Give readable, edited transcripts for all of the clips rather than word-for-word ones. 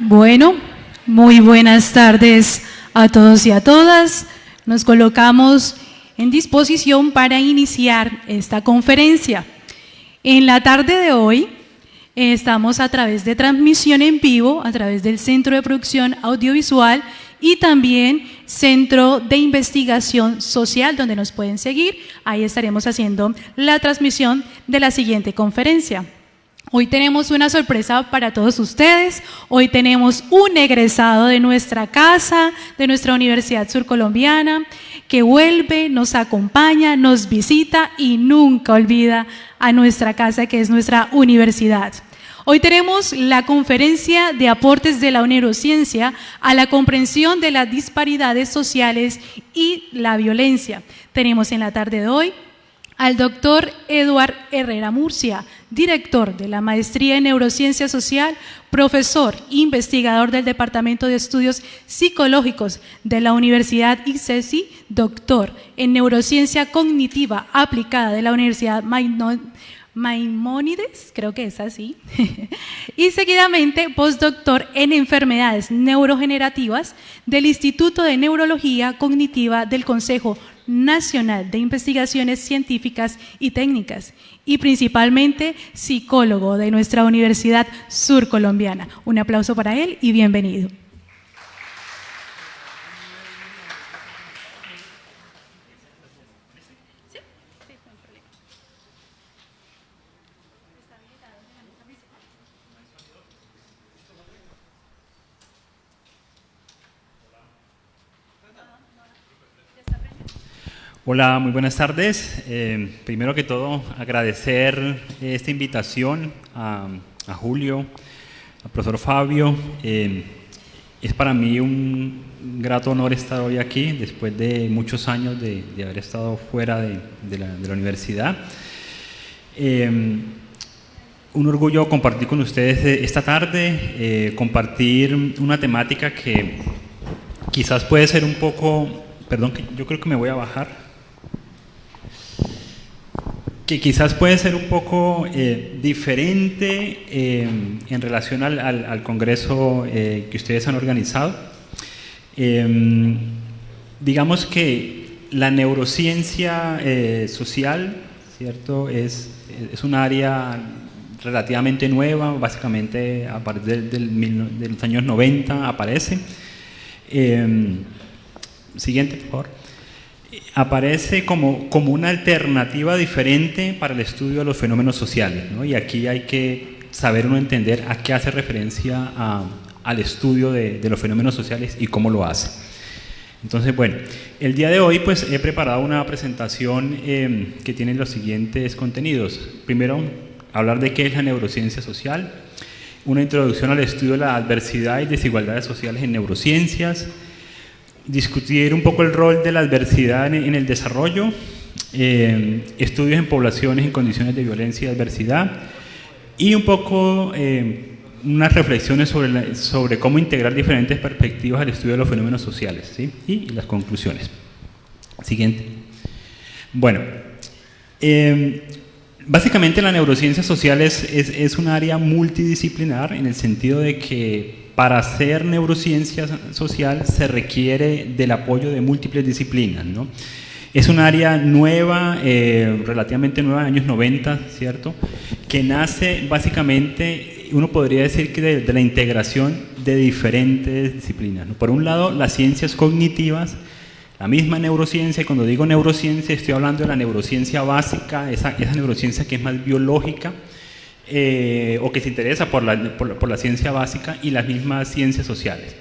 Bueno, muy buenas tardes a todos y a todas. Nos colocamos en disposición para iniciar esta conferencia. En la tarde de hoy estamos a través de transmisión en vivo, a través del Centro de Producción Audiovisual y también Centro de Investigación Social, donde nos pueden seguir. Ahí estaremos haciendo la transmisión de la siguiente conferencia. Hoy tenemos una sorpresa para todos ustedes. Hoy tenemos un egresado de nuestra casa, de nuestra Universidad Surcolombiana, que vuelve, nos acompaña, nos visita y nunca olvida a nuestra casa, que es nuestra universidad. Hoy tenemos la conferencia de aportes de la neurociencia a la comprensión de las disparidades sociales y la violencia. Tenemos en la tarde de hoy al doctor Eduard Herrera Murcia, director de la Maestría en Neurociencia Social, profesor e investigador del Departamento de Estudios Psicológicos de la Universidad ICESI, doctor en Neurociencia Cognitiva Aplicada de la Universidad Maimónides, creo que es así, y seguidamente postdoctor en Enfermedades Neurogenerativas del Instituto de Neurología Cognitiva del Consejo Nacional de Investigaciones Científicas y Técnicas, y principalmente psicólogo de nuestra Universidad Surcolombiana. Un aplauso para él y bienvenido. Hola, muy buenas tardes. Primero que todo, agradecer esta invitación a Julio, al profesor Fabio. Es para mí un grato honor estar hoy aquí, después de muchos años de haber estado fuera de la universidad. Un orgullo compartir con ustedes esta tarde, compartir una temática que quizás puede ser un poco, perdón, yo creo que me voy a bajar, que quizás puede ser un poco diferente en relación al congreso que ustedes han organizado. Digamos que la neurociencia social, ¿cierto? Es un área relativamente nueva, básicamente a partir de los años 90 aparece. Siguiente, por favor. Aparece como una alternativa diferente para el estudio de los fenómenos sociales, ¿no? Y aquí hay que saber uno entender a qué hace referencia al estudio de los fenómenos sociales y cómo lo hace. Entonces, bueno, el día de hoy pues he preparado una presentación que tiene los siguientes contenidos. Primero, hablar de qué es la neurociencia social, una introducción al estudio de la adversidad y desigualdades sociales en neurociencias, discutir un poco el rol de la adversidad en el desarrollo, estudios en poblaciones en condiciones de violencia y adversidad, y un poco unas reflexiones sobre cómo integrar diferentes perspectivas al estudio de los fenómenos sociales, ¿sí? Y las conclusiones. Siguiente. Bueno, básicamente la neurociencia social es un área multidisciplinar en el sentido de que para hacer neurociencia social se requiere del apoyo de múltiples disciplinas, ¿no? Es un área nueva, relativamente nueva, años 90, ¿cierto? Que nace básicamente, uno podría decir que de la integración de diferentes disciplinas, ¿no? Por un lado, las ciencias cognitivas, la misma neurociencia, y cuando digo neurociencia estoy hablando de la neurociencia básica, esa neurociencia que es más biológica, o que se interesa por la ciencia básica, y las mismas ciencias sociales.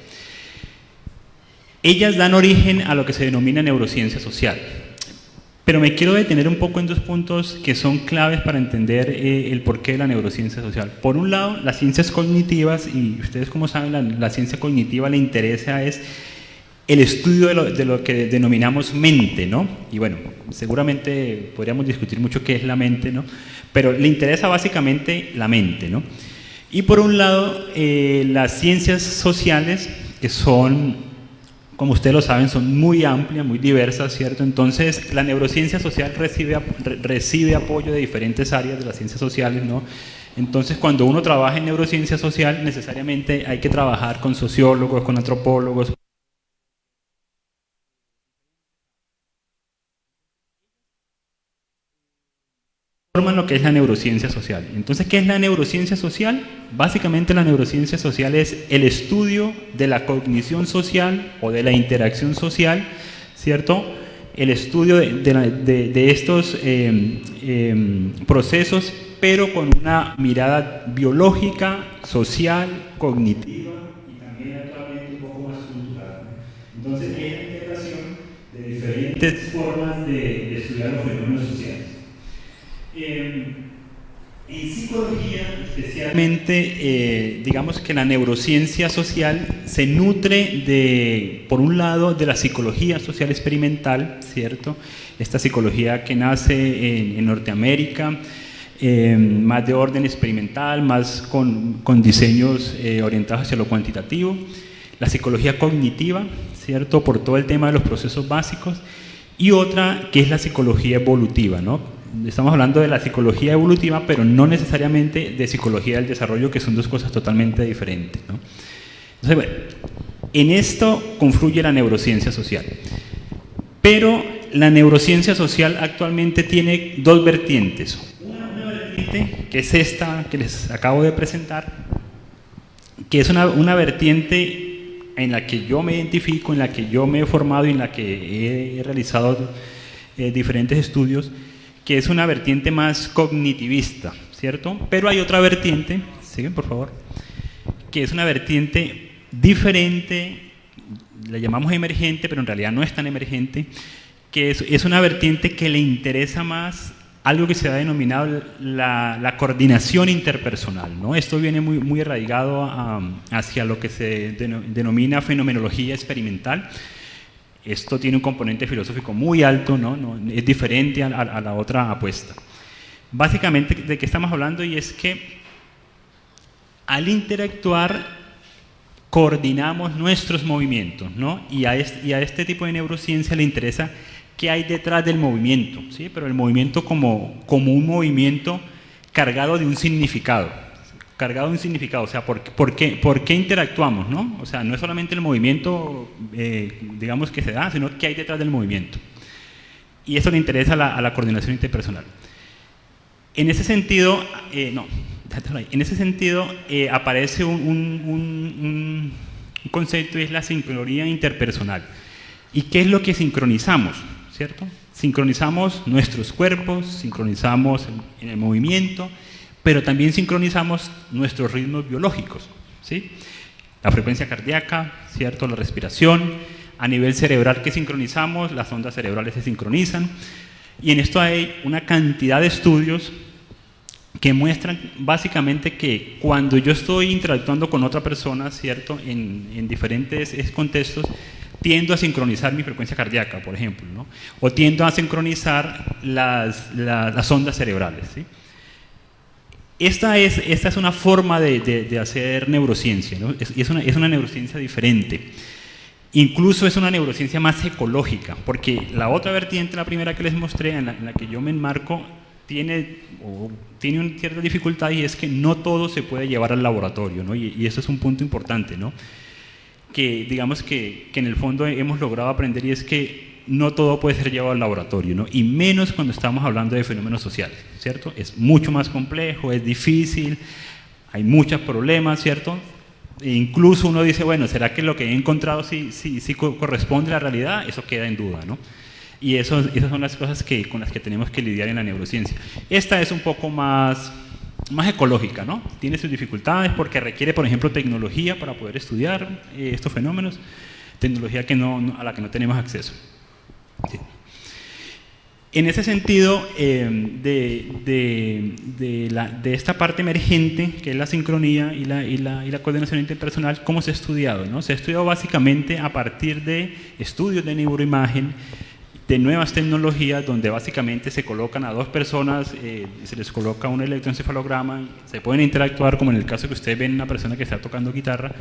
Ellas dan origen a lo que se denomina neurociencia social. Pero me quiero detener un poco en dos puntos que son claves para entender el porqué de la neurociencia social. Por un lado, las ciencias cognitivas, y ustedes como saben, la ciencia cognitiva le interesa es el estudio de lo que denominamos mente, ¿no? Y bueno, seguramente podríamos discutir mucho qué es la mente, ¿no? Pero le interesa básicamente la mente, ¿no? Y por un lado, las ciencias sociales, que son, como ustedes lo saben, son muy amplias, muy diversas, ¿cierto? Entonces, la neurociencia social recibe apoyo de diferentes áreas de las ciencias sociales, ¿no? Entonces, cuando uno trabaja en neurociencia social, necesariamente hay que trabajar con sociólogos, con antropólogos, forman lo que es la neurociencia social. Entonces, ¿qué es la neurociencia social? Básicamente la neurociencia social es el estudio de la cognición social o de la interacción social, ¿cierto? El estudio de estos procesos, pero con una mirada biológica, social, cognitiva y también actualmente un poco más cultural. Entonces, es la integración de diferentes formas de estudiar los fenómenos sociales. En psicología, especialmente, digamos que la neurociencia social se nutre por un lado, de la psicología social experimental, ¿cierto? Esta psicología que nace en Norteamérica, más de orden experimental, más con diseños orientados hacia lo cuantitativo. La psicología cognitiva, ¿cierto? Por todo el tema de los procesos básicos. Y otra que es la psicología evolutiva, ¿no? Estamos hablando de la psicología evolutiva, pero no necesariamente de psicología del desarrollo, que son dos cosas totalmente diferentes, ¿no? Entonces, bueno, en esto confluye la neurociencia social. Pero la neurociencia social actualmente tiene dos vertientes. Una vertiente, que es esta que les acabo de presentar, que es una vertiente en la que yo me identifico, en la que yo me he formado y en la que he realizado diferentes estudios, que es una vertiente más cognitivista, ¿cierto? Pero hay otra vertiente, siguen por favor, que es una vertiente diferente, la llamamos emergente, pero en realidad no es tan emergente, que es una vertiente que le interesa más algo que se ha denominado la coordinación interpersonal, ¿no? Esto viene muy arraigado hacia lo que se denomina fenomenología experimental. Esto tiene un componente filosófico muy alto, ¿no? Es diferente a la otra apuesta. Básicamente, ¿de qué estamos hablando? Y es que al interactuar coordinamos nuestros movimientos, ¿no? Y a este tipo de neurociencia le interesa qué hay detrás del movimiento, ¿sí? Pero el movimiento como un movimiento cargado de un significado. O sea, ¿por qué interactuamos, ¿no? O sea, no es solamente el movimiento, digamos, que se da, sino qué hay detrás del movimiento. Y eso le interesa a la coordinación interpersonal. En ese sentido, aparece un concepto, y es la sincronía interpersonal. ¿Y qué es lo que sincronizamos, cierto? Sincronizamos nuestros cuerpos, sincronizamos en el movimiento, pero también sincronizamos nuestros ritmos biológicos, ¿sí? La frecuencia cardíaca, ¿cierto? La respiración, a nivel cerebral que sincronizamos, las ondas cerebrales se sincronizan, y en esto hay una cantidad de estudios que muestran básicamente que cuando yo estoy interactuando con otra persona, ¿cierto? En diferentes contextos, tiendo a sincronizar mi frecuencia cardíaca, por ejemplo, ¿no? O tiendo a sincronizar las ondas cerebrales, ¿sí? Esta es una forma de hacer neurociencia, ¿no? Es una neurociencia diferente. Incluso es una neurociencia más ecológica, porque la otra vertiente, la primera que les mostré, en la que yo me enmarco, tiene una cierta dificultad, y es que no todo se puede llevar al laboratorio, ¿no? Y eso es un punto importante, ¿no? Que digamos que en el fondo hemos logrado aprender, y es que no todo puede ser llevado al laboratorio, ¿no? Y menos cuando estamos hablando de fenómenos sociales, ¿cierto? Es mucho más complejo, es difícil, hay muchos problemas, ¿cierto? E incluso uno dice, bueno, ¿será que lo que he encontrado sí corresponde a la realidad? Eso queda en duda, ¿no? Y esas son las cosas con las que tenemos que lidiar en la neurociencia. Esta es un poco más ecológica, ¿no? Tiene sus dificultades porque requiere, por ejemplo, tecnología para poder estudiar estos fenómenos, tecnología a la que no tenemos acceso. Sí. En ese sentido, de esta parte emergente, que es la sincronía y la coordinación interpersonal, ¿cómo se ha estudiado, no? Se ha estudiado básicamente a partir de estudios de neuroimagen, de nuevas tecnologías, donde básicamente se colocan a dos personas, se les coloca un electroencefalograma, se pueden interactuar, como en el caso que ustedes ven una persona que está tocando guitarra,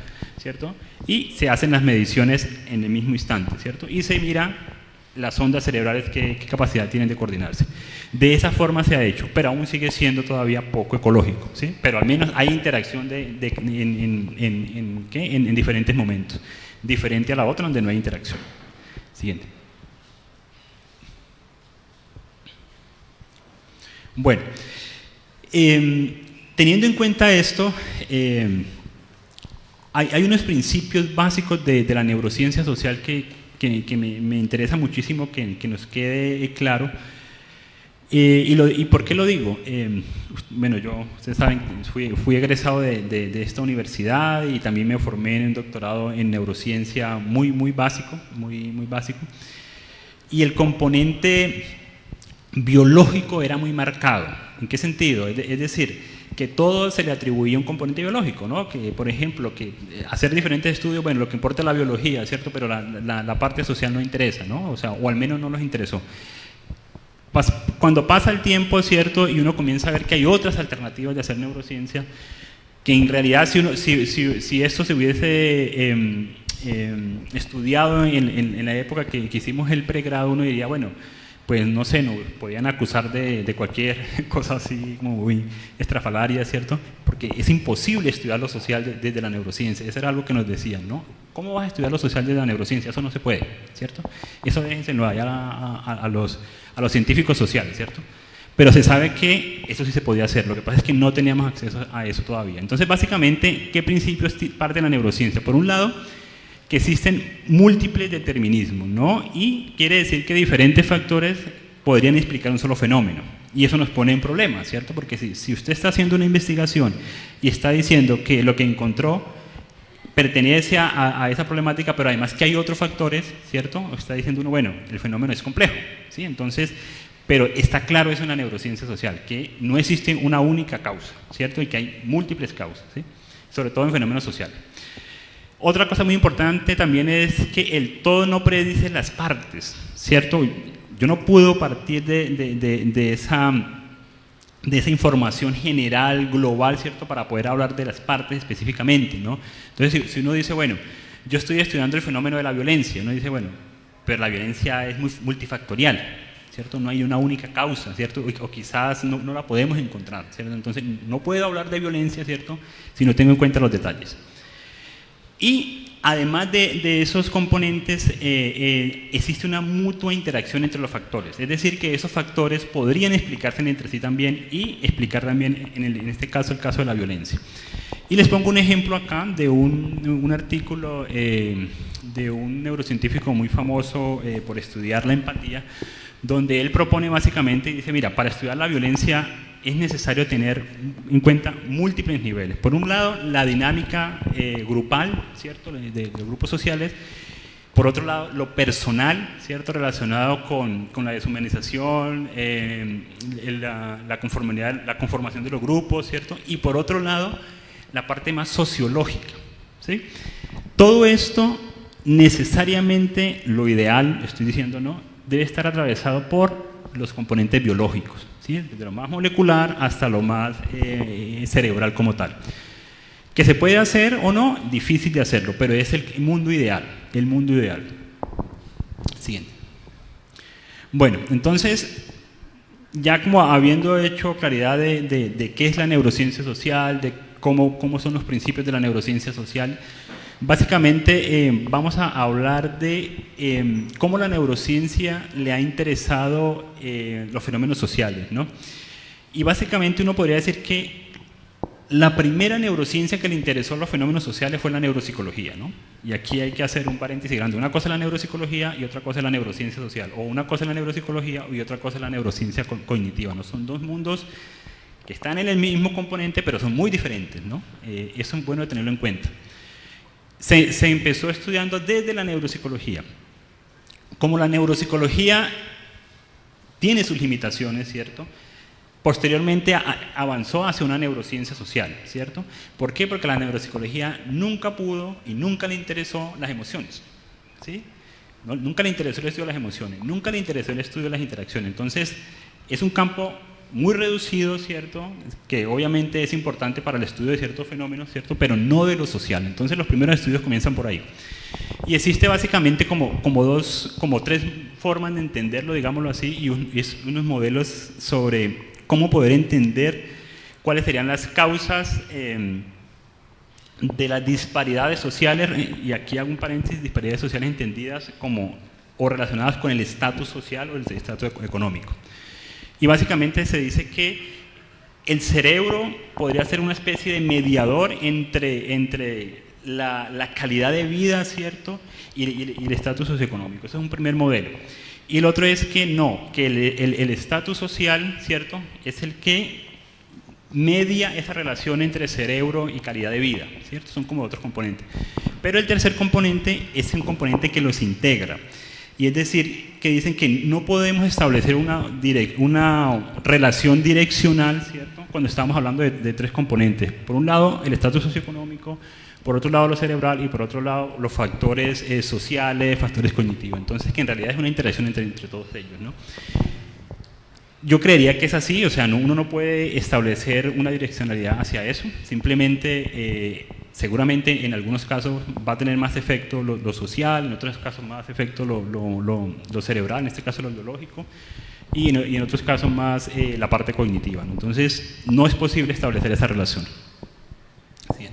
¿cierto? Y se hacen las mediciones en el mismo instante, ¿cierto? Y se mira las ondas cerebrales, qué capacidad tienen de coordinarse. De esa forma se ha hecho, pero aún sigue siendo todavía poco ecológico, ¿sí? Pero al menos hay interacción en diferentes momentos, diferente a la otra donde no hay interacción. Siguiente. Bueno, teniendo en cuenta esto, hay unos principios básicos de la neurociencia social que me interesa muchísimo que nos quede claro. ¿Y por qué lo digo? Bueno, ustedes saben, fui egresado de esta universidad y también me formé en un doctorado en neurociencia muy básico, muy básico. Y el componente biológico era muy marcado. ¿En qué sentido? Es decir, que todo se le atribuía un componente biológico, ¿no? Que, por ejemplo, que hacer diferentes estudios, bueno, lo que importa es la biología, ¿cierto? Pero la parte social no interesa, ¿no? O sea, o al menos no nos interesó. Cuando pasa el tiempo, ¿cierto? Y uno comienza a ver que hay otras alternativas de hacer neurociencia, que en realidad si esto se hubiese estudiado en la época que hicimos el pregrado, uno diría, bueno, pues no sé, nos podían acusar de cualquier cosa así como muy estrafalaria, ¿cierto? Porque es imposible estudiar lo social desde la neurociencia. Eso era algo que nos decían, ¿no? ¿Cómo vas a estudiar lo social desde la neurociencia? Eso no se puede, ¿cierto? Eso déjenselo allá a los científicos sociales, ¿cierto? Pero se sabe que eso sí se podía hacer. Lo que pasa es que no teníamos acceso a eso todavía. Entonces, básicamente, ¿qué principios parte de la neurociencia? Por un lado, que existen múltiples determinismos, ¿no? Y quiere decir que diferentes factores podrían explicar un solo fenómeno. Y eso nos pone en problemas, ¿cierto? Porque si usted está haciendo una investigación y está diciendo que lo que encontró pertenece a esa problemática, pero además que hay otros factores, ¿cierto? Está diciendo uno, bueno, el fenómeno es complejo, ¿sí? Entonces, pero está claro eso en la neurociencia social, que no existe una única causa, ¿cierto? Y que hay múltiples causas, ¿sí? Sobre todo en fenómenos sociales. Otra cosa muy importante también es que el todo no predice las partes, ¿cierto? Yo no puedo partir de esa información general, global, ¿cierto? Para poder hablar de las partes específicamente, ¿no? Entonces, si uno dice, bueno, yo estoy estudiando el fenómeno de la violencia, uno dice, bueno, pero la violencia es multifactorial, ¿cierto? No hay una única causa, ¿cierto? O quizás no la podemos encontrar, ¿cierto? Entonces, no puedo hablar de violencia, ¿cierto? Si no tengo en cuenta los detalles. Y además de esos componentes, existe una mutua interacción entre los factores. Es decir, que esos factores podrían explicarse entre sí también y explicar también, en este caso, el caso de la violencia. Y les pongo un ejemplo acá de un artículo de un neurocientífico muy famoso por estudiar la empatía, donde él propone básicamente, dice, mira, para estudiar la violencia es necesario tener en cuenta múltiples niveles. Por un lado, la dinámica grupal, ¿cierto?, de grupos sociales. Por otro lado, lo personal, ¿cierto?, relacionado con la deshumanización, la conformación de los grupos, ¿cierto? Y por otro lado, la parte más sociológica, ¿sí? Todo esto necesariamente, lo ideal, estoy diciendo, ¿no?, debe estar atravesado por los componentes biológicos, ¿sí? Desde lo más molecular hasta lo más cerebral como tal. ¿Que se puede hacer o no? Difícil de hacerlo, pero es el mundo ideal, el mundo ideal. Siguiente. Bueno, entonces, ya como habiendo hecho claridad de qué es la neurociencia social, de cómo son los principios de la neurociencia social, básicamente vamos a hablar de cómo la neurociencia le ha interesado los fenómenos sociales, ¿no? Y básicamente uno podría decir que la primera neurociencia que le interesó los fenómenos sociales fue la neuropsicología, ¿no? Y aquí hay que hacer un paréntesis grande. Una cosa es la neuropsicología y otra cosa es la neurociencia social. O una cosa es la neuropsicología y otra cosa es la neurociencia cognitiva, ¿no? Son dos mundos que están en el mismo componente, pero son muy diferentes, ¿no? Eso es bueno tenerlo en cuenta. Se empezó estudiando desde la neuropsicología. Como la neuropsicología tiene sus limitaciones, ¿cierto?, posteriormente avanzó hacia una neurociencia social, ¿cierto? ¿Por qué? Porque la neuropsicología nunca pudo y nunca le interesó las emociones, ¿sí? Nunca le interesó el estudio de las emociones, nunca le interesó el estudio de las interacciones. Entonces, es un campo muy reducido, ¿cierto?, que obviamente es importante para el estudio de ciertos fenómenos, ¿cierto?, pero no de lo social. Entonces los primeros estudios comienzan por ahí. Y existe básicamente como tres formas de entenderlo, digámoslo así, y es unos modelos sobre cómo poder entender cuáles serían las causas de las disparidades sociales, y aquí hago un paréntesis, disparidades sociales entendidas como o relacionadas con el estatus social o el estatus económico. Y básicamente se dice que el cerebro podría ser una especie de mediador entre la calidad de vida, ¿cierto?, y el estatus socioeconómico. Ese es un primer modelo. Y el otro es que no, que el estatus social, ¿cierto?, es el que media esa relación entre cerebro y calidad de vida, ¿cierto? Son como otros componentes. Pero el tercer componente es un componente que los integra. Y es decir, que dicen que no podemos establecer una relación direccional, ¿cierto?, cuando estamos hablando de tres componentes. Por un lado, el estatus socioeconómico, por otro lado, lo cerebral, y por otro lado, los factores sociales, factores cognitivos. Entonces, que en realidad es una interacción entre todos ellos, ¿no? Yo creería que es así, o sea, uno no puede establecer una direccionalidad hacia eso, simplemente, seguramente en algunos casos va a tener más efecto lo social, en otros casos más efecto lo cerebral, en este caso lo biológico, y en otros casos más la parte cognitiva, ¿no? Entonces, no es posible establecer esa relación. Bien.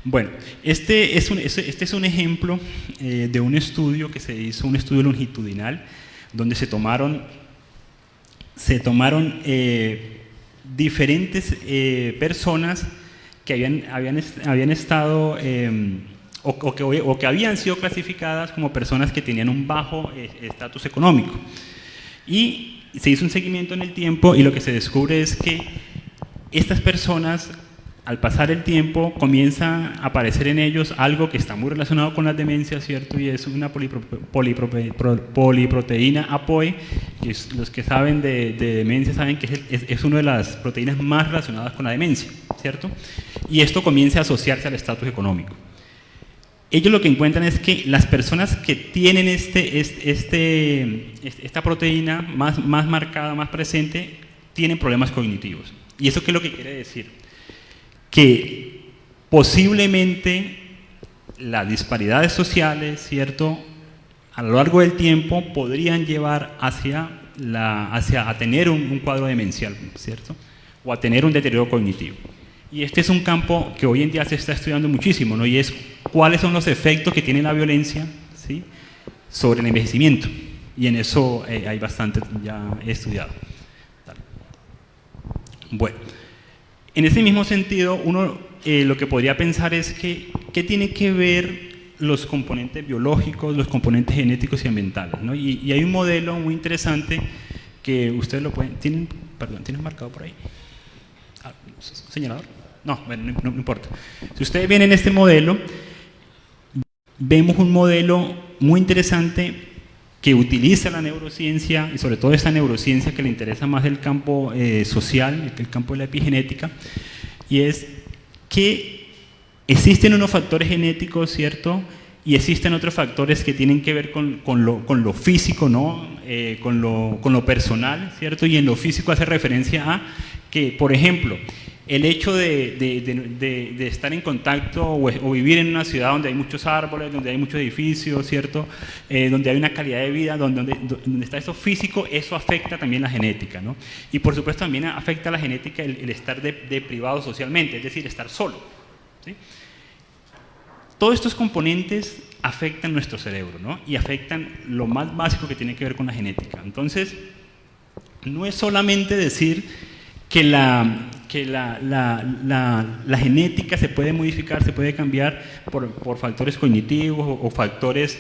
Bueno, este es un ejemplo de un estudio que se hizo, un estudio longitudinal, donde se tomaron diferentes personas que habían estado o que habían sido clasificadas como personas que tenían un bajo estatus económico. Y se hizo un seguimiento en el tiempo, y lo que se descubre es que estas personas, al pasar el tiempo, comienza a aparecer en ellos algo que está muy relacionado con las demencias, ¿cierto? Y es una poliproteína APOE, que los que saben de demencia saben que es una de las proteínas más relacionadas con la demencia, ¿cierto? Y esto comienza a asociarse al estatus económico. Ellos lo que encuentran es que las personas que tienen esta proteína más marcada, más presente, tienen problemas cognitivos. ¿Y eso qué es lo que quiere decir? Que posiblemente las disparidades sociales, ¿cierto?, a lo largo del tiempo podrían llevar hacia a tener un cuadro demencial, ¿cierto?, o a tener un deterioro cognitivo. Y este es un campo que hoy en día se está estudiando muchísimo, ¿no? Y es cuáles son los efectos que tiene la violencia, ¿sí?, sobre el envejecimiento. Y en eso hay bastante ya estudiado. Bueno. En ese mismo sentido, uno lo que podría pensar es que ¿qué tiene que ver los componentes biológicos, los componentes genéticos y ambientales, ¿no? Y hay un modelo muy interesante que ustedes lo pueden... ¿Tienen marcado por ahí? ¿Señalador? No, bueno, no importa. Si ustedes ven en este modelo, vemos un modelo muy interesante que utiliza la neurociencia, y sobre todo esta neurociencia que le interesa más el campo social, el campo de la epigenética, y es que existen unos factores genéticos, ¿cierto?, y existen otros factores que tienen que ver con lo físico, ¿no?, con lo personal, ¿cierto?, y en lo físico hace referencia a que, por ejemplo, el hecho de estar en contacto o vivir en una ciudad donde hay muchos árboles, donde hay muchos edificios, ¿cierto?, donde hay una calidad de vida, donde está eso físico, eso afecta también la genética, ¿no? Y por supuesto también afecta la genética el estar deprivado socialmente, es decir, estar solo, ¿sí? Todos estos componentes afectan nuestro cerebro, ¿no?, y afectan lo más básico que tiene que ver con la genética. Entonces, no es solamente decir que la genética se puede modificar, se puede cambiar por factores cognitivos o factores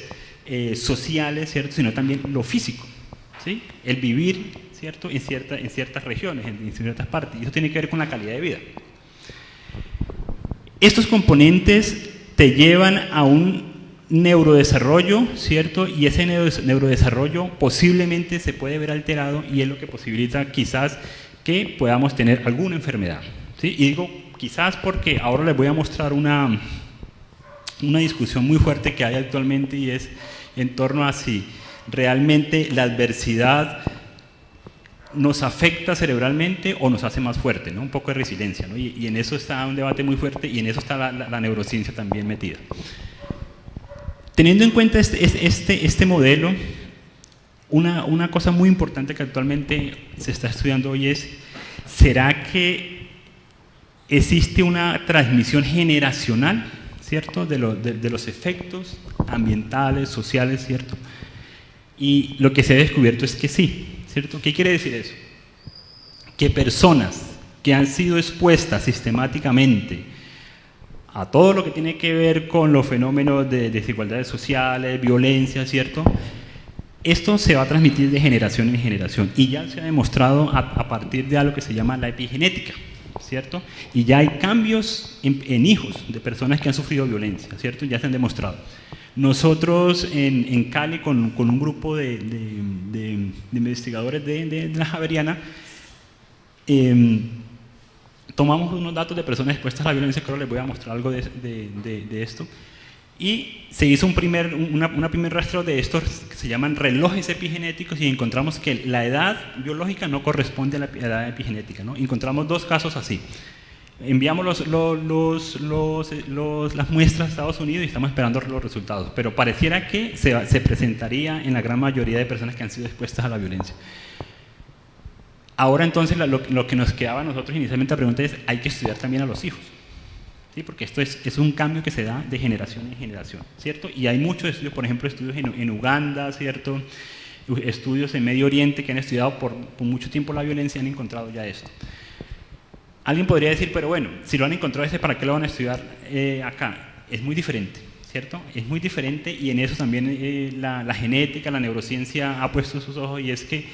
sociales, ¿cierto?, sino también lo físico, ¿sí?, el vivir, ¿cierto?, en ciertas regiones, en ciertas partes, y eso tiene que ver con la calidad de vida. Estos componentes te llevan a un neurodesarrollo, ¿cierto?, y ese neurodesarrollo posiblemente se puede ver alterado, y es lo que posibilita quizás que podamos tener alguna enfermedad, ¿sí? Y digo quizás porque ahora les voy a mostrar una discusión muy fuerte que hay actualmente, y es en torno a si realmente la adversidad nos afecta cerebralmente o nos hace más fuerte, ¿no? Un poco de resiliencia, ¿no? Y en eso está un debate muy fuerte, y en eso está la neurociencia también metida. Teniendo en cuenta este modelo, una cosa muy importante que actualmente se está estudiando hoy es, ¿será que existe una transmisión generacional, ¿cierto?, de los efectos ambientales, sociales, ¿cierto? Y lo que se ha descubierto es que sí, ¿cierto? ¿Qué quiere decir eso? Que personas que han sido expuestas sistemáticamente a todo lo que tiene que ver con los fenómenos de desigualdades sociales, violencia, ¿cierto? Esto se va a transmitir de generación en generación y ya se ha demostrado a partir de algo que se llama la epigenética, ¿cierto? Y ya hay cambios en hijos de personas que han sufrido violencia, ¿cierto? Ya se han demostrado. Nosotros en Cali, con un grupo de investigadores de la Javeriana, tomamos unos datos de personas expuestas a la violencia, creo que les voy a mostrar algo de esto, y se hizo un primer rastro de estos que se llaman relojes epigenéticos y encontramos que la edad biológica no corresponde a la edad epigenética, ¿no? Encontramos dos casos así. Enviamos las muestras a Estados Unidos y estamos esperando los resultados, pero pareciera que se presentaría en la gran mayoría de personas que han sido expuestas a la violencia. Ahora entonces lo que nos quedaba a nosotros inicialmente la pregunta es, hay que estudiar también a los hijos, ¿sí? Porque esto es un cambio que se da de generación en generación, ¿cierto? Y hay muchos estudios, por ejemplo, estudios en Uganda, ¿cierto? Estudios en Medio Oriente que han estudiado por mucho tiempo la violencia y han encontrado ya esto. Alguien podría decir, pero bueno, si lo han encontrado ¿para qué lo van a estudiar acá? Es muy diferente, ¿cierto? Es muy diferente y en eso también la genética, la neurociencia ha puesto sus ojos y es que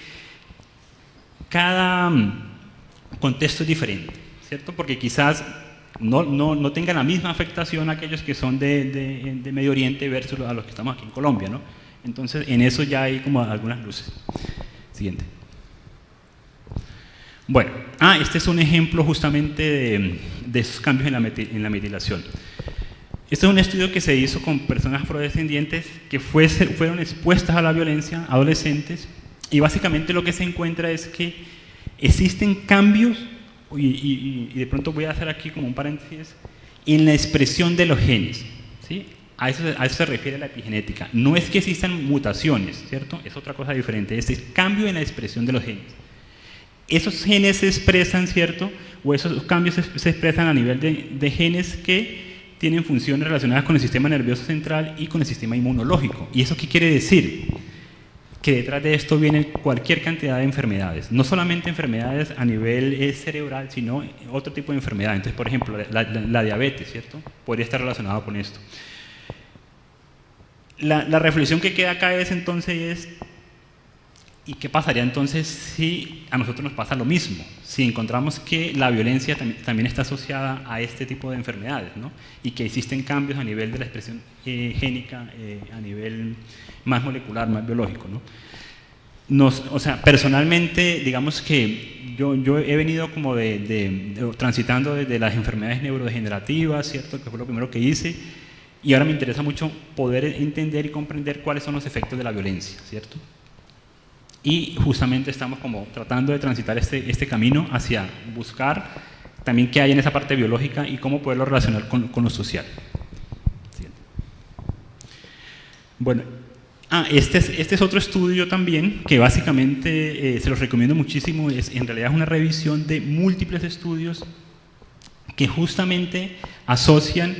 cada contexto es diferente, ¿cierto? Porque quizás no tengan la misma afectación aquellos que son de Medio Oriente versus a los que estamos aquí en Colombia, ¿no? Entonces, en eso ya hay como algunas luces. Siguiente. Bueno, este es un ejemplo justamente de esos cambios en la metilación. Este es un estudio que se hizo con personas afrodescendientes que fueron expuestas a la violencia, adolescentes, y básicamente lo que se encuentra es que existen cambios, y de pronto voy a hacer aquí como un paréntesis, en la expresión de los genes, ¿sí? A eso se refiere la epigenética. No es que existan mutaciones, ¿cierto? Es otra cosa diferente, es el cambio en la expresión de los genes. Esos genes se expresan, ¿cierto? O esos cambios se expresan a nivel de genes que tienen funciones relacionadas con el sistema nervioso central y con el sistema inmunológico. ¿Y eso qué quiere decir? Que detrás de esto viene cualquier cantidad de enfermedades, no solamente enfermedades a nivel cerebral, sino otro tipo de enfermedades. Entonces, por ejemplo, la diabetes, ¿cierto? Podría estar relacionado con esto. La reflexión que queda acá es entonces, ¿y qué pasaría entonces si a nosotros nos pasa lo mismo? Si encontramos que la violencia también está asociada a este tipo de enfermedades, ¿no? Y que existen cambios a nivel de la expresión génica, a nivel más molecular, más biológico, ¿no? O sea, personalmente, digamos que yo he venido como transitando desde las enfermedades neurodegenerativas, ¿cierto? Que fue lo primero que hice, y ahora me interesa mucho poder entender y comprender cuáles son los efectos de la violencia, ¿cierto? Y justamente estamos como tratando de transitar este camino hacia buscar también qué hay en esa parte biológica y cómo poderlo relacionar con lo social. Siguiente. Bueno, este es otro estudio también que básicamente se los recomiendo muchísimo. En realidad es una revisión de múltiples estudios que justamente asocian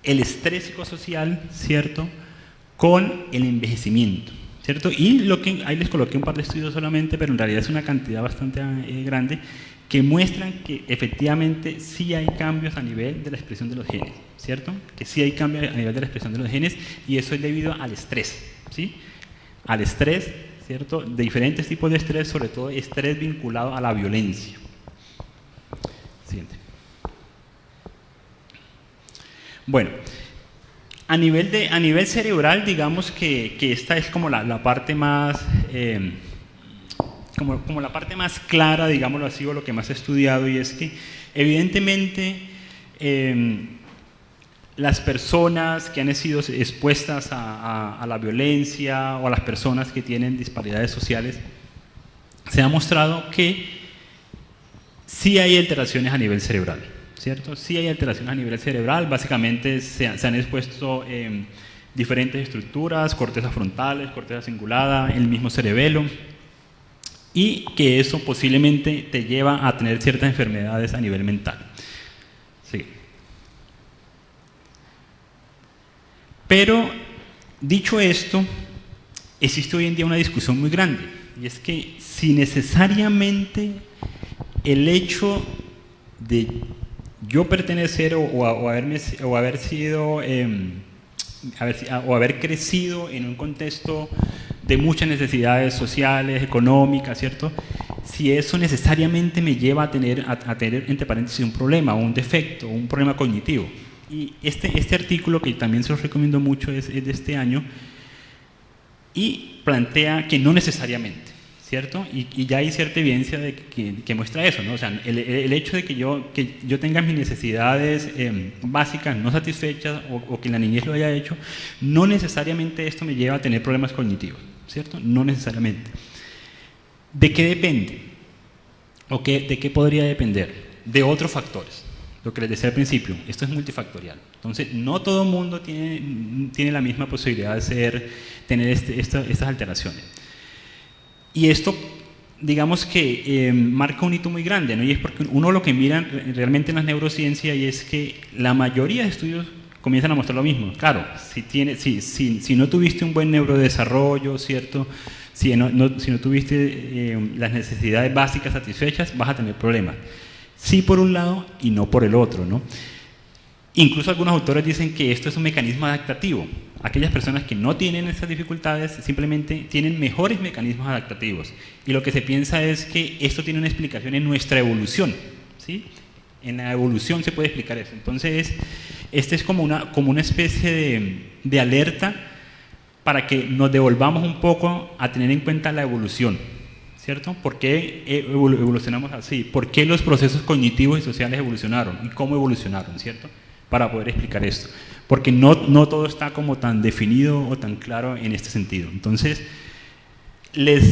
el estrés psicosocial, ¿cierto?, con el envejecimiento, ¿cierto? Y ahí les coloqué un par de estudios solamente, pero en realidad es una cantidad bastante grande, que muestran que efectivamente sí hay cambios a nivel de la expresión de los genes, ¿cierto? Que sí hay cambios a nivel de la expresión de los genes, y eso es debido al estrés, ¿sí? Al estrés, ¿cierto? De diferentes tipos de estrés, sobre todo estrés vinculado a la violencia. Siguiente. Bueno, a nivel cerebral, digamos que esta es como la parte más, como la parte más clara, digámoslo así, o lo que más he estudiado, y es que evidentemente las personas que han sido expuestas a la violencia o a las personas que tienen disparidades sociales, se ha mostrado que sí hay alteraciones a nivel cerebral, ¿cierto? Sí hay alteraciones a nivel cerebral, básicamente se han expuesto diferentes estructuras, corteza frontales, corteza cingulada, el mismo cerebelo, y que eso posiblemente te lleva a tener ciertas enfermedades a nivel mental. Sí. Pero, dicho esto, existe hoy en día una discusión muy grande, y es que si necesariamente el hecho de yo pertenecer o haber sido, o haber crecido en un contexto de muchas necesidades sociales, económicas, ¿cierto? Si eso necesariamente me lleva a tener, entre paréntesis, un problema, un defecto, un problema cognitivo. Y este artículo, que también se los recomiendo mucho, es de este año, y plantea que no necesariamente, ¿cierto? Y ya hay cierta evidencia que muestra eso, ¿no? O sea, el hecho de que yo tenga mis necesidades básicas no satisfechas o que la niñez lo haya hecho, no necesariamente esto me lleva a tener problemas cognitivos, ¿cierto? No necesariamente. ¿De qué depende? ¿O de qué podría depender? De otros factores. Lo que les decía al principio, esto es multifactorial. Entonces, no todo el mundo tiene la misma posibilidad de tener estas alteraciones. Y esto, digamos que marca un hito muy grande, ¿no? Y es porque uno lo que mira realmente en las neurociencias y es que la mayoría de estudios comienzan a mostrar lo mismo. Claro, si no tuviste un buen neurodesarrollo, ¿cierto? Si no tuviste las necesidades básicas satisfechas, vas a tener problemas. Sí por un lado y no por el otro, ¿no? Incluso algunos autores dicen que esto es un mecanismo adaptativo. Aquellas personas que no tienen esas dificultades simplemente tienen mejores mecanismos adaptativos. Y lo que se piensa es que esto tiene una explicación en nuestra evolución, ¿sí? En la evolución se puede explicar eso. Entonces, este es como una especie de alerta para que nos devolvamos un poco a tener en cuenta la evolución, ¿cierto? ¿Por qué evolucionamos así? ¿Por qué los procesos cognitivos y sociales evolucionaron? ¿Y cómo evolucionaron, ¿cierto? Para poder explicar esto. Porque no todo está como tan definido o tan claro en este sentido. Entonces, les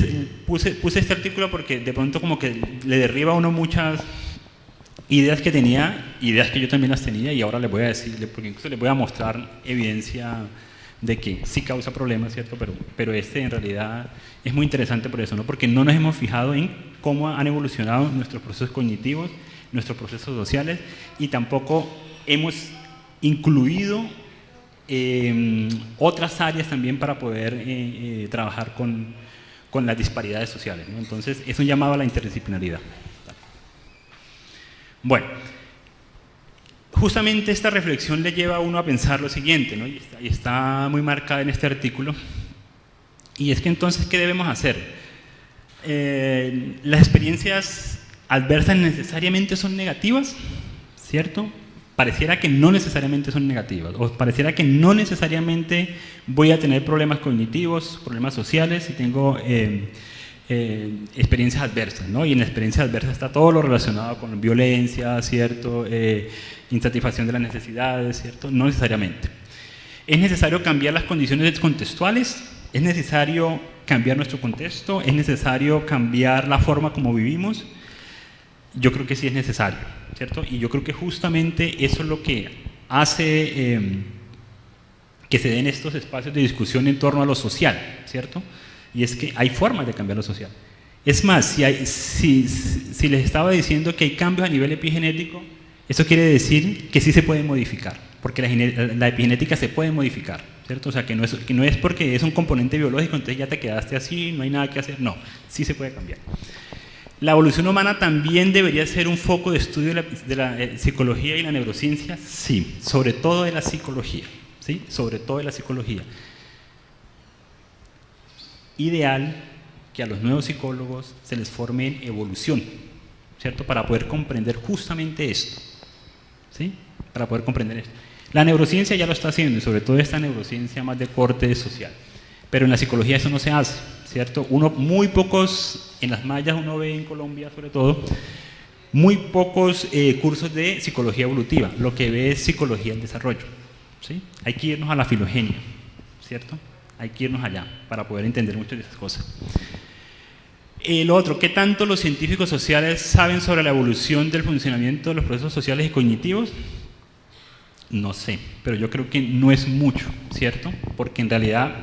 puse este artículo porque de pronto como que le derriba a uno muchas ideas que tenía, ideas que yo también las tenía, y ahora les voy a decir, porque incluso les voy a mostrar evidencia de que sí causa problemas, ¿cierto? Pero en realidad es muy interesante por eso, ¿no? Porque no nos hemos fijado en cómo han evolucionado nuestros procesos cognitivos, nuestros procesos sociales, y tampoco hemos incluido otras áreas también para poder trabajar con las disparidades sociales, ¿no? Entonces, es un llamado a la interdisciplinaridad. Bueno, justamente esta reflexión le lleva a uno a pensar lo siguiente, ¿no? Y está muy marcada en este artículo, y es que entonces, ¿qué debemos hacer? Las experiencias adversas necesariamente son negativas, ¿cierto? Pareciera que no necesariamente son negativas, o pareciera que no necesariamente voy a tener problemas cognitivos, problemas sociales si tengo experiencias adversas, ¿no? Y en la experiencia adversa está todo lo relacionado con violencia, ¿cierto? Insatisfacción de las necesidades, ¿cierto? No necesariamente. ¿Es necesario cambiar las condiciones contextuales? ¿Es necesario cambiar nuestro contexto? ¿Es necesario cambiar la forma como vivimos? Yo creo que sí es necesario, ¿cierto? Y yo creo que justamente eso es lo que hace que se den estos espacios de discusión en torno a lo social, ¿cierto? Y es que hay formas de cambiar lo social. Es más, si les estaba diciendo que hay cambios a nivel epigenético, eso quiere decir que sí se puede modificar, porque la epigenética se puede modificar, ¿cierto? O sea, que no es porque es un componente biológico, entonces ya te quedaste así, no hay nada que hacer. No, sí se puede cambiar. La evolución humana también debería ser un foco de estudio de la psicología y la neurociencia, sí, sobre todo de la psicología, ¿sí? Sobre todo de la psicología. Ideal que a los nuevos psicólogos se les forme en evolución, ¿cierto? Para poder comprender justamente esto, ¿sí? Para poder comprender esto. La neurociencia ya lo está haciendo, y sobre todo esta neurociencia más de corte social, pero en la psicología eso no se hace, ¿cierto? Muy pocos, en las mallas uno ve en Colombia sobre todo, muy pocos cursos de psicología evolutiva, lo que ve es psicología del desarrollo, ¿sí? Hay que irnos a la filogenia, ¿cierto? Hay que irnos allá para poder entender muchas de esas cosas. Lo otro, ¿qué tanto los científicos sociales saben sobre la evolución del funcionamiento de los procesos sociales y cognitivos? No sé, pero yo creo que no es mucho, ¿cierto? Porque en realidad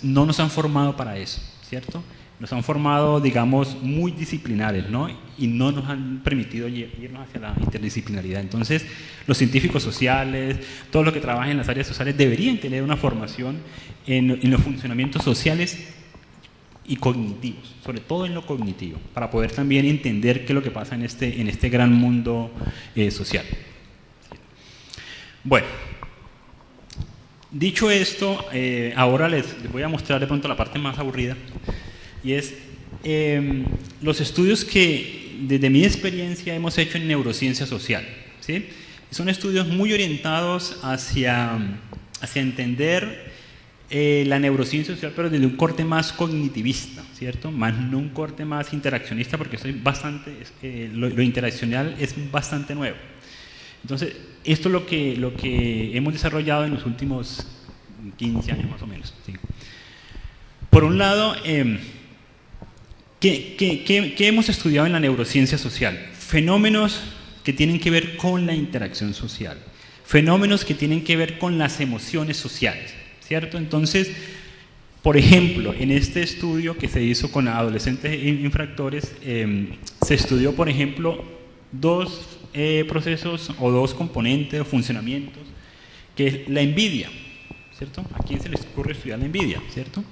no nos han formado para eso, ¿cierto? Nos han formado, digamos, muy disciplinares, ¿no? Y no nos han permitido irnos hacia la interdisciplinaridad. Entonces, los científicos sociales, todos los que trabajan en las áreas sociales deberían tener una formación en los funcionamientos sociales y cognitivos, sobre todo en lo cognitivo, para poder también entender qué es lo que pasa en este gran mundo social. Bueno, dicho esto, ahora les voy a mostrar de pronto la parte más aburrida, y es los estudios que desde mi experiencia hemos hecho en neurociencia social, ¿sí? Son estudios muy orientados hacia entender la neurociencia social, pero desde un corte más cognitivista, ¿cierto? Más no un corte más interaccionista, porque lo interaccional es bastante nuevo. Entonces, esto es lo que hemos desarrollado en los últimos 15 años más o menos, ¿sí? Por un lado, ¿qué hemos estudiado en la neurociencia social? Fenómenos que tienen que ver con la interacción social, fenómenos que tienen que ver con las emociones sociales, ¿cierto? Entonces, por ejemplo, en este estudio que se hizo con adolescentes infractores, se estudió, por ejemplo, dos procesos o dos componentes o funcionamientos, que es la envidia, ¿cierto? ¿A quién se les ocurre estudiar la envidia, cierto?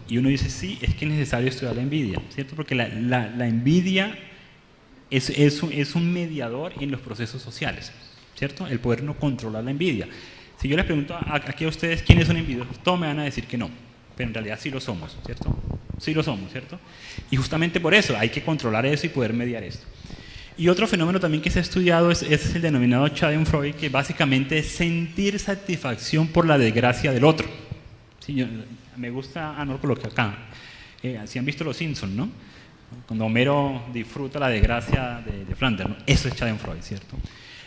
Y uno dice, sí, es que es necesario estudiar la envidia, ¿cierto? Porque la envidia es un mediador en los procesos sociales, ¿cierto? El poder no controlar la envidia. Si yo les pregunto aquí a ustedes quiénes son envidiosos, todos me van a decir que no, pero en realidad sí lo somos, ¿cierto? Sí lo somos, ¿cierto? Y justamente por eso hay que controlar eso y poder mediar esto. Y otro fenómeno también que se ha estudiado es el denominado Schadenfreude, que básicamente es sentir satisfacción por la desgracia del otro. Sí, me gusta, no lo coloqué acá, si han visto Los Simpsons, ¿no? Cuando Homero disfruta la desgracia de Flanders, ¿no? Eso es Schadenfreude, ¿cierto?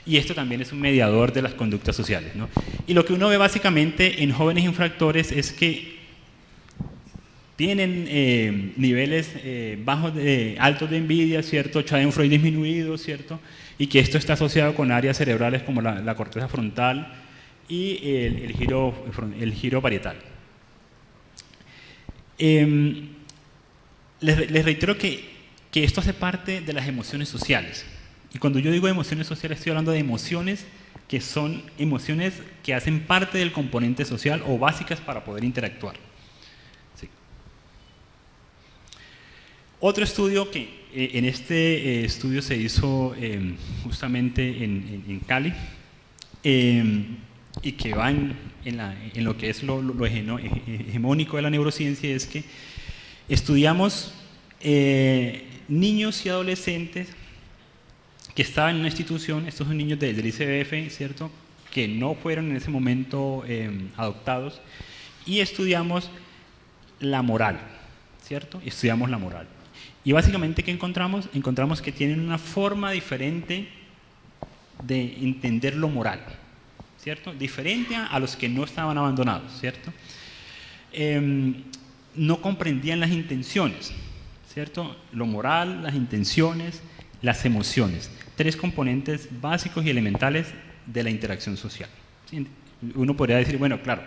Y esto también es un mediador de las conductas sociales, ¿no? Y lo que uno ve básicamente en jóvenes infractores es que tienen niveles altos de envidia, ¿cierto? Schadenfreude disminuido, ¿cierto? Y que esto está asociado con áreas cerebrales como la corteza frontal y el giro parietal. Les reitero que esto hace parte de las emociones sociales. Y cuando yo digo emociones sociales, estoy hablando de emociones que son emociones que hacen parte del componente social o básicas para poder interactuar. Sí. Otro estudio que en este estudio se hizo justamente en Cali y que va en lo que es lo hegemónico de la neurociencia, es que estudiamos niños y adolescentes que estaban en una institución. Estos son niños del ICBF, ¿cierto?, que no fueron en ese momento adoptados, y estudiamos la moral, ¿cierto? Estudiamos la moral. Y básicamente, ¿qué encontramos? Encontramos que tienen una forma diferente de entender lo moral, ¿cierto? Diferente a los que no estaban abandonados, ¿cierto? No comprendían las intenciones, ¿cierto? Lo moral, las intenciones, las emociones. Tres componentes básicos y elementales de la interacción social. ¿Sí? Uno podría decir, bueno, claro,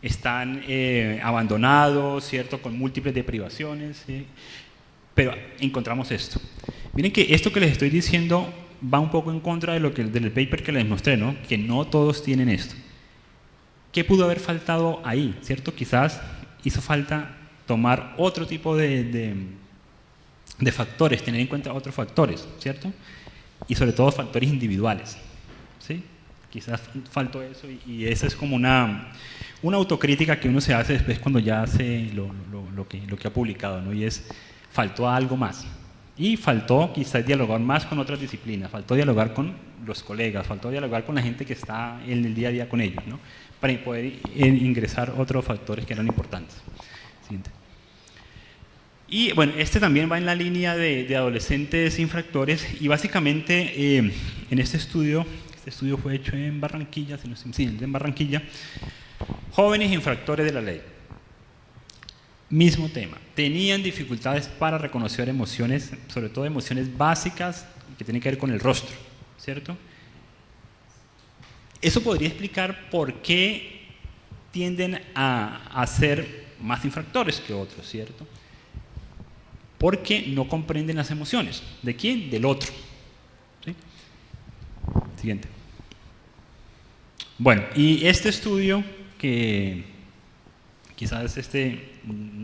están abandonados, ¿cierto?, con múltiples deprivaciones, ¿sí? Pero encontramos esto. Miren que esto que les estoy diciendo va un poco en contra de del paper que les mostré, ¿no? Que no todos tienen esto. ¿Qué pudo haber faltado ahí, cierto? Quizás hizo falta tomar otro tipo de factores, tener en cuenta otros factores, ¿cierto? Y sobre todo factores individuales, ¿sí? Quizás faltó eso, y esa es como una autocrítica que uno se hace después cuando ya hace lo que ha publicado, ¿no? Y faltó algo más. Y faltó quizás dialogar más con otras disciplinas, faltó dialogar con los colegas, faltó dialogar con la gente que está en el día a día con ellos, ¿no? Para poder ingresar otros factores que eran importantes. Siguiente. Y bueno, este también va en la línea de adolescentes infractores, y básicamente en este estudio fue hecho en Barranquilla, en Barranquilla, jóvenes infractores de la ley. Mismo tema, tenían dificultades para reconocer emociones, sobre todo emociones básicas que tienen que ver con el rostro, ¿cierto? Eso podría explicar por qué tienden a ser más infractores que otros, ¿cierto? Porque no comprenden las emociones. ¿De quién? Del otro. ¿Sí? Siguiente. Bueno, y este estudio que quizás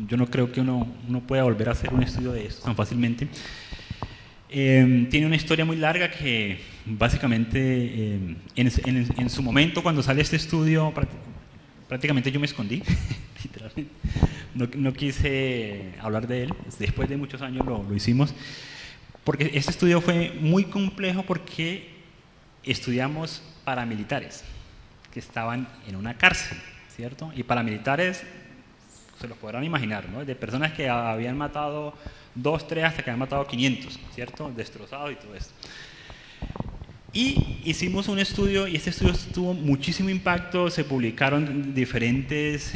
yo no creo que uno pueda volver a hacer un estudio de esto tan fácilmente. Tiene una historia muy larga que básicamente en su momento cuando sale este estudio prácticamente yo me escondí, literalmente. No quise hablar de él, después de muchos años lo hicimos, porque este estudio fue muy complejo porque estudiamos paramilitares que estaban en una cárcel, ¿cierto? Y paramilitares, se los podrán imaginar, ¿no? De personas que habían matado 2, 3, hasta que habían matado 500, ¿cierto? Destrozados y todo esto. Y hicimos un estudio, y este estudio tuvo muchísimo impacto, se publicaron diferentes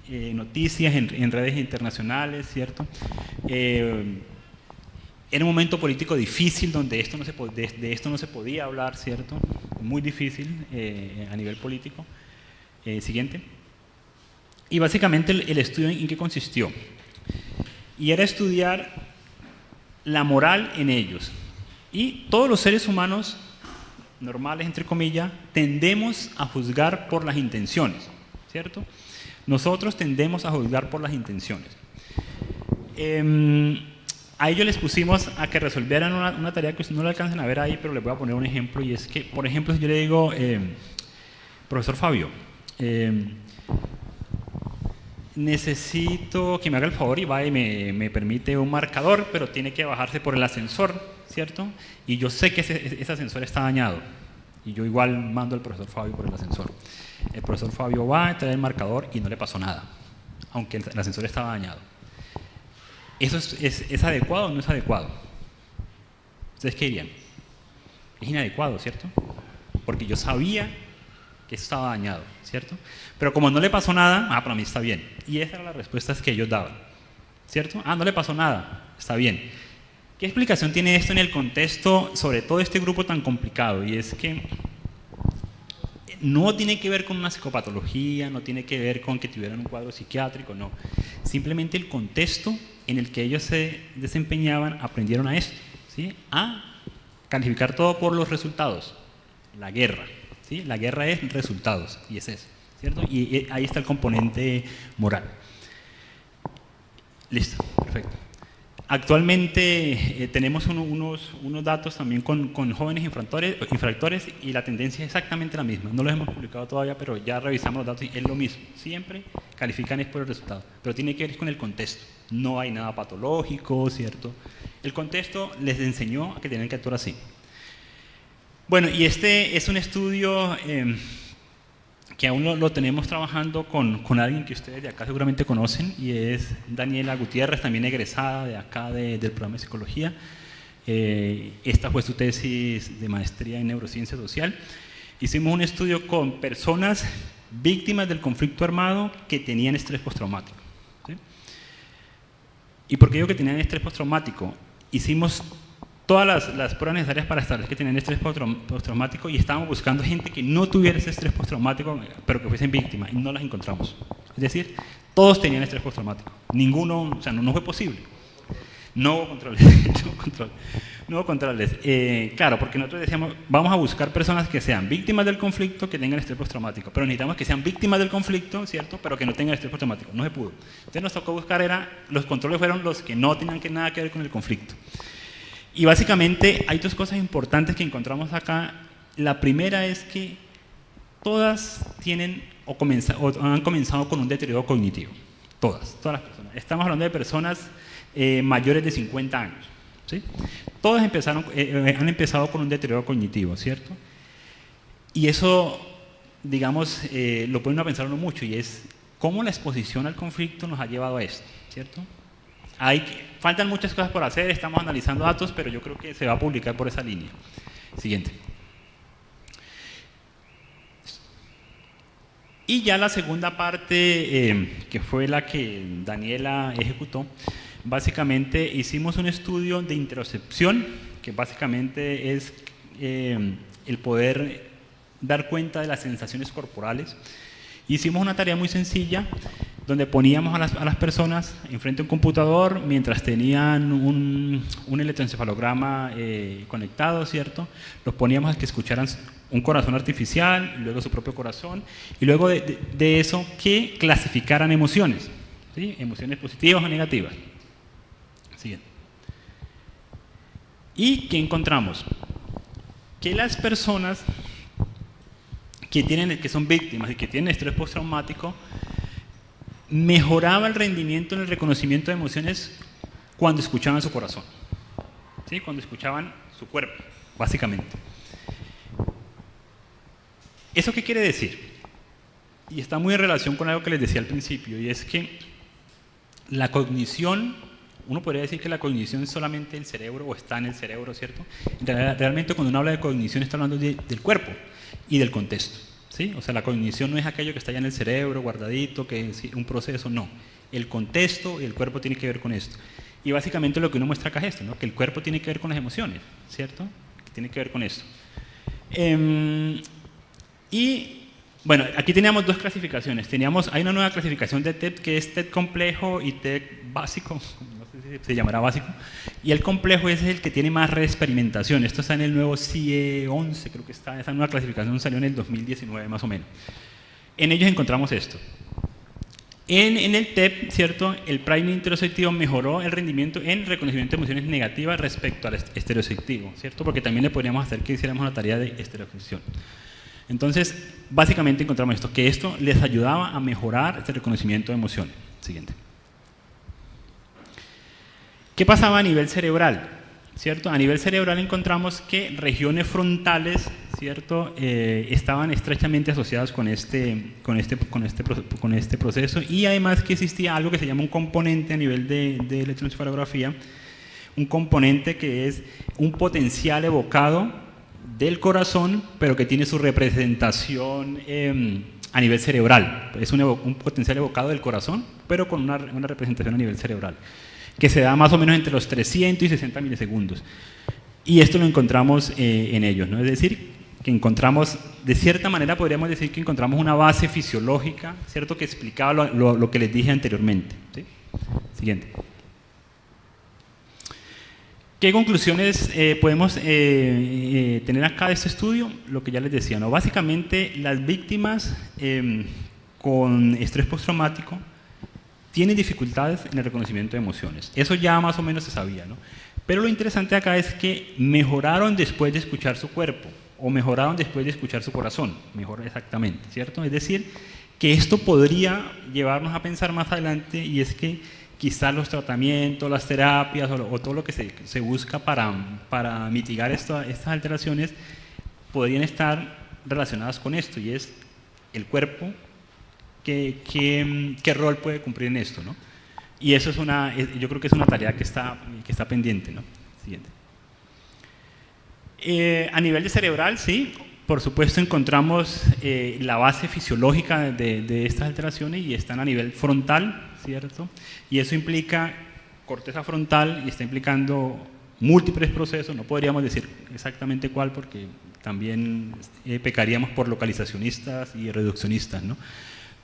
noticias en redes internacionales, ¿cierto? Era un momento político difícil donde de esto no se podía hablar, ¿cierto? Muy difícil a nivel político. Siguiente. Y básicamente el estudio en qué consistió. Y era estudiar la moral en ellos. Y todos los seres humanos normales, entre comillas, tendemos a juzgar por las intenciones, ¿cierto? Nosotros tendemos a juzgar por las intenciones. A ellos les pusimos a que resolvieran una tarea que no la alcancen a ver ahí, pero les voy a poner un ejemplo, y es que, por ejemplo, si yo le digo, profesor Fabio, necesito que me haga el favor y va y me permite un marcador, pero tiene que bajarse por el ascensor, ¿cierto? Y yo sé que ese ascensor está dañado, y yo igual mando al profesor Fabio por el ascensor. El profesor Fabio va, trae el marcador y no le pasó nada, aunque el ascensor estaba dañado. ¿Eso es adecuado o no es adecuado? ¿Ustedes qué dirían? Es inadecuado, ¿cierto? Porque yo sabía que eso estaba dañado, ¿cierto? Pero como no le pasó nada, para mí está bien. Y esas eran las respuestas que ellos daban, ¿cierto? No le pasó nada, está bien. ¿Qué explicación tiene esto en el contexto, sobre todo este grupo tan complicado? Y es que no tiene que ver con una psicopatología, no tiene que ver con que tuvieran un cuadro psiquiátrico, no. Simplemente el contexto en el que ellos se desempeñaban aprendieron a esto, ¿sí? A calificar todo por los resultados. La guerra, ¿sí? La guerra es resultados, y es eso, ¿cierto? Y ahí está el componente moral. Listo, perfecto. Actualmente tenemos unos datos también con jóvenes infractores y la tendencia es exactamente la misma. No los hemos publicado todavía, pero ya revisamos los datos y es lo mismo. Siempre califican es por el resultado, pero tiene que ver con el contexto. No hay nada patológico, ¿cierto? El contexto les enseñó a que tenían que actuar así. Bueno, y este es un estudio que aún lo tenemos trabajando con alguien que ustedes de acá seguramente conocen, y es Daniela Gutiérrez, también egresada de acá del programa de psicología. Esta fue su tesis de maestría en neurociencia social. Hicimos un estudio con personas víctimas del conflicto armado que tenían estrés postraumático, ¿sí? ¿Y por qué digo que tenían estrés postraumático? Hicimos todas las pruebas necesarias para establecer que tenían estrés postraumático y estábamos buscando gente que no tuviera ese estrés postraumático, pero que fuesen víctimas, y no las encontramos. Es decir, todos tenían estrés postraumático. Ninguno, o sea, no fue posible. No hubo controles. No hubo controles. Claro, porque nosotros decíamos, vamos a buscar personas que sean víctimas del conflicto, que tengan estrés postraumático, pero necesitamos que sean víctimas del conflicto, ¿cierto? Pero que no tengan estrés postraumático. No se pudo. Entonces nos tocó buscar, los controles fueron los que no tenían nada que ver con el conflicto. Y básicamente hay dos cosas importantes que encontramos acá. La primera es que todas tienen o han comenzado con un deterioro cognitivo. Todas las personas. Estamos hablando de personas mayores de 50 años, ¿sí? Todas han empezado con un deterioro cognitivo, ¿cierto? Y eso, digamos, lo pone uno a pensar uno mucho, y es cómo la exposición al conflicto nos ha llevado a esto, ¿cierto? Faltan muchas cosas por hacer, estamos analizando datos, pero yo creo que se va a publicar por esa línea. Siguiente. Y ya la segunda parte, que fue la que Daniela ejecutó, básicamente hicimos un estudio de interocepción, que básicamente es el poder dar cuenta de las sensaciones corporales. Hicimos una tarea muy sencilla donde poníamos a las personas enfrente de un computador mientras tenían un electroencefalograma conectado, ¿cierto? Los poníamos a que escucharan un corazón artificial, luego su propio corazón, y luego de eso que clasificaran emociones, ¿sí? Emociones positivas o negativas. Siguiente. ¿Y qué encontramos? Que las personas que son víctimas y que tienen estrés postraumático mejoraba el rendimiento en el reconocimiento de emociones cuando escuchaban su corazón, ¿sí? Cuando escuchaban su cuerpo, básicamente. ¿Eso qué quiere decir? Y está muy en relación con algo que les decía al principio, y es que la cognición, uno podría decir que la cognición es solamente el cerebro o está en el cerebro, ¿cierto? Realmente cuando uno habla de cognición está hablando del cuerpo y del contexto, ¿sí? O sea, la cognición no es aquello que está allá en el cerebro, guardadito, que es un proceso, no. El contexto y el cuerpo tiene que ver con esto. Y básicamente lo que uno muestra acá es esto, ¿no? Que el cuerpo tiene que ver con las emociones, ¿cierto? Que tiene que ver con esto. Y bueno, aquí teníamos dos clasificaciones. Hay una nueva clasificación de TED que es TED complejo y TED básico, no sé si se llamará básico. Y el complejo es el que tiene más reexperimentación. Esto está en el nuevo CIE 11, creo que está. Esa nueva clasificación salió en el 2019 más o menos. En ellos encontramos esto. En el TED, ¿cierto? El priming interoceptivo mejoró el rendimiento en reconocimiento de emociones negativas respecto al estereoceptivo, ¿cierto? Porque también le podríamos hacer que hiciéramos una tarea de estereocepción. Entonces, básicamente encontramos esto, que esto les ayudaba a mejorar este reconocimiento de emociones. Siguiente. ¿Qué pasaba a nivel cerebral? ¿Cierto? A nivel cerebral encontramos que regiones frontales, ¿cierto? Estaban estrechamente asociadas con este proceso, y además que existía algo que se llama un componente a nivel de electroencefalografía, un componente que es un potencial evocado del corazón, pero que tiene su representación a nivel cerebral. Es un potencial evocado del corazón, pero con una representación a nivel cerebral, que se da más o menos entre los 300 y 60 milisegundos. Y esto lo encontramos en ellos, ¿no? Es decir, que encontramos, de cierta manera podríamos decir que encontramos una base fisiológica, ¿cierto? Que explicaba lo que les dije anteriormente, ¿sí? Siguiente. ¿Qué conclusiones podemos tener acá de este estudio? Lo que ya les decía, ¿no? Básicamente, las víctimas con estrés postraumático tienen dificultades en el reconocimiento de emociones. Eso ya más o menos se sabía, ¿no? Pero lo interesante acá es que mejoraron después de escuchar su cuerpo, o mejoraron después de escuchar su corazón, mejor exactamente, ¿cierto? Es decir, que esto podría llevarnos a pensar más adelante, y es que quizás los tratamientos, las terapias o todo lo que se busca para mitigar estas alteraciones podrían estar relacionadas con esto, y es el cuerpo, qué rol puede cumplir en esto, ¿no? Y eso yo creo que es una tarea que está pendiente, ¿no? Siguiente. A nivel de cerebral, sí, por supuesto encontramos la base fisiológica de estas alteraciones, y están a nivel frontal, ¿cierto? Y eso implica corteza frontal y está implicando múltiples procesos. No podríamos decir exactamente cuál, porque también pecaríamos por localizacionistas y reduccionistas, ¿no?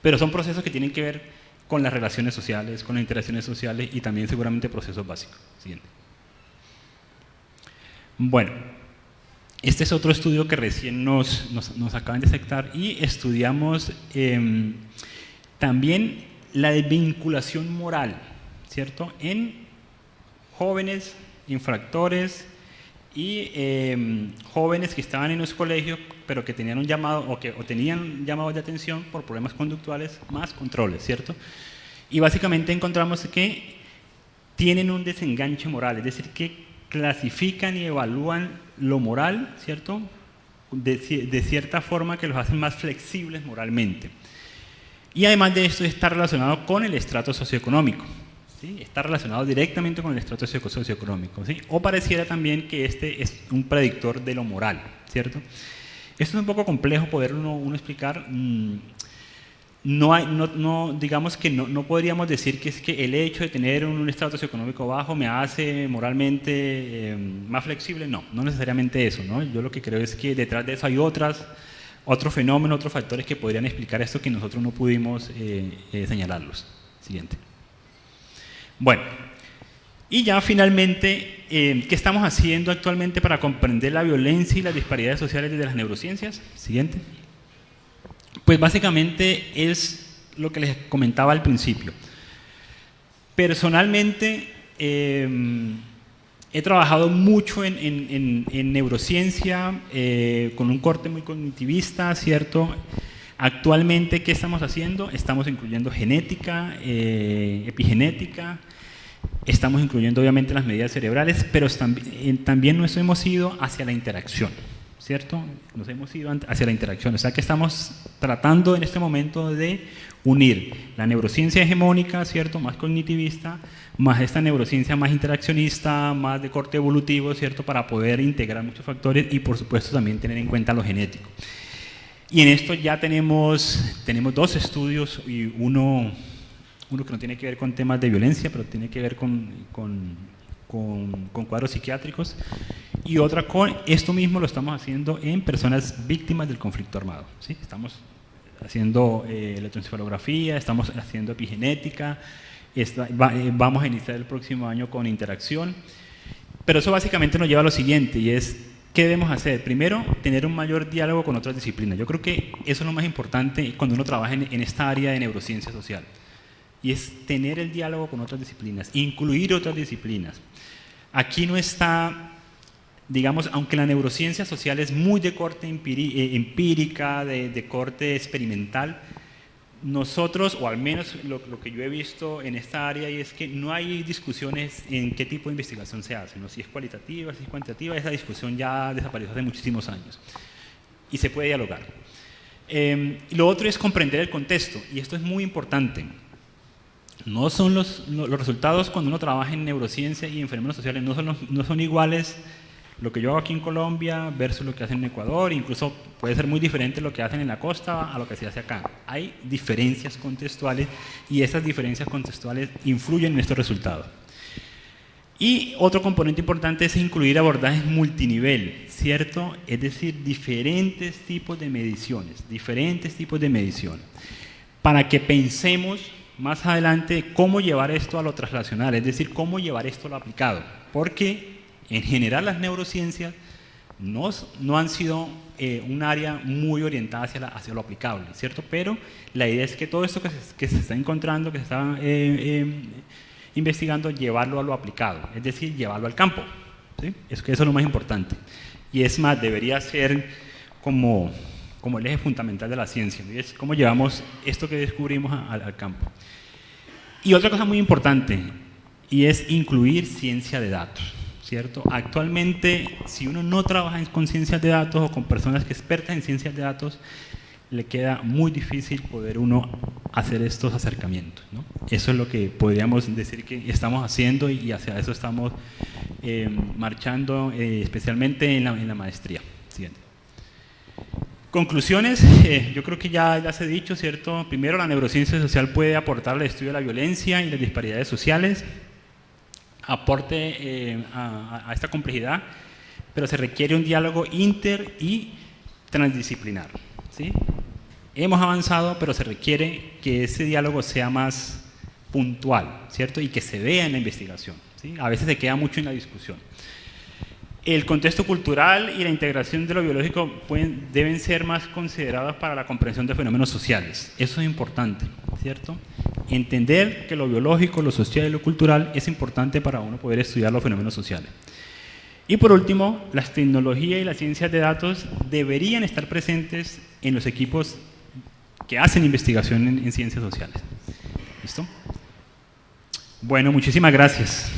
Pero son procesos que tienen que ver con las relaciones sociales, con las interacciones sociales, y también seguramente procesos básicos. Siguiente. Bueno, este es otro estudio que recién nos acaban de aceptar, y estudiamos también la desvinculación moral, ¿cierto? En jóvenes infractores y jóvenes que estaban en los colegios, pero que tenían un llamado o tenían llamados de atención por problemas conductuales más controles, ¿cierto? Y básicamente encontramos que tienen un desenganche moral, es decir, que clasifican y evalúan lo moral, ¿cierto? De cierta forma que los hacen más flexibles moralmente. Y además de esto está relacionado con el estrato socioeconómico, ¿sí? Está relacionado directamente con el estrato socioeconómico, ¿sí? O pareciera también que este es un predictor de lo moral, ¿cierto? Esto es un poco complejo poder uno explicar. Digamos que no podríamos decir que es que el hecho de tener un estrato socioeconómico bajo me hace moralmente más flexible. No necesariamente eso, ¿no? Yo lo que creo es que detrás de eso hay otras otro fenómeno, otros factores que podrían explicar esto que nosotros no pudimos señalarlos. Siguiente. Bueno, y ya finalmente, ¿qué estamos haciendo actualmente para comprender la violencia y las disparidades sociales desde las neurociencias? Siguiente. Pues básicamente es lo que les comentaba al principio. Personalmente, he trabajado mucho en neurociencia, con un corte muy cognitivista, ¿cierto? Actualmente, ¿qué estamos haciendo? Estamos incluyendo genética, epigenética, estamos incluyendo obviamente las medidas cerebrales, pero también nos hemos ido hacia la interacción, ¿cierto? Nos hemos ido hacia la interacción, o sea que estamos tratando en este momento de unir la neurociencia hegemónica, ¿cierto?, más cognitivista, más esta neurociencia más interaccionista, más de corte evolutivo, ¿cierto?, para poder integrar muchos factores y por supuesto también tener en cuenta lo genético. Y en esto ya tenemos 2 estudios, y uno que no tiene que ver con temas de violencia, pero tiene que ver con cuadros psiquiátricos, y otra con esto mismo lo estamos haciendo en personas víctimas del conflicto armado, ¿sí? Estamos haciendo electroencefalografía, estamos haciendo epigenética, vamos a iniciar el próximo año con interacción, pero eso básicamente nos lleva a lo siguiente, y es, ¿qué debemos hacer? Primero, tener un mayor diálogo con otras disciplinas. Yo creo que eso es lo más importante cuando uno trabaja en esta área de neurociencia social, y es tener el diálogo con otras disciplinas, incluir otras disciplinas. Aquí no está, digamos, aunque la neurociencia social es muy de corte empírica, de corte experimental, nosotros, o al menos lo que yo he visto en esta área, y es que no hay discusiones en qué tipo de investigación se hace, ¿no? Si es cualitativa, si es cuantitativa, esa discusión ya desapareció hace muchísimos años y se puede dialogar. Lo otro es comprender el contexto, y esto es muy importante. No son los resultados cuando uno trabaja en neurociencia y en fenómenos sociales no son iguales lo que yo hago aquí en Colombia versus lo que hacen en Ecuador, incluso puede ser muy diferente lo que hacen en la costa a lo que se hace acá. Hay diferencias contextuales y esas diferencias contextuales influyen en estos resultados. Y otro componente importante es incluir abordajes multinivel, ¿cierto? Es decir, diferentes tipos de mediciones, para que pensemos más adelante cómo llevar esto a lo translacional, es decir, cómo llevar esto a lo aplicado, porque en general las neurociencias no han sido un área muy orientada hacia lo aplicable, ¿cierto? Pero la idea es que todo esto que se está encontrando, que se está investigando, llevarlo a lo aplicado, es decir, llevarlo al campo, ¿sí? Eso es lo más importante. Y es más, debería ser como el eje fundamental de la ciencia, ¿no? Y es cómo llevamos esto que descubrimos al campo. Y otra cosa muy importante, y es incluir ciencia de datos, ¿cierto? Actualmente, si uno no trabaja con ciencias de datos o con personas que expertas en ciencias de datos, le queda muy difícil poder uno hacer estos acercamientos, ¿no? Eso es lo que podríamos decir que estamos haciendo, y hacia eso estamos marchando, especialmente en la maestría. Siguiente. Conclusiones, yo creo que ya se ha dicho, ¿cierto? Primero, la neurociencia social puede aportar al estudio de la violencia y las disparidades sociales, aporte a esta complejidad, pero se requiere un diálogo inter y transdisciplinar, ¿sí? Hemos avanzado, pero se requiere que ese diálogo sea más puntual, ¿cierto? Y que se vea en la investigación, ¿sí? A veces se queda mucho en la discusión. El contexto cultural y la integración de lo biológico deben ser más considerados para la comprensión de fenómenos sociales. Eso es importante, ¿cierto? Entender que lo biológico, lo social y lo cultural es importante para uno poder estudiar los fenómenos sociales. Y por último, las tecnologías y las ciencias de datos deberían estar presentes en los equipos que hacen investigación en ciencias sociales. ¿Listo? Bueno, muchísimas gracias.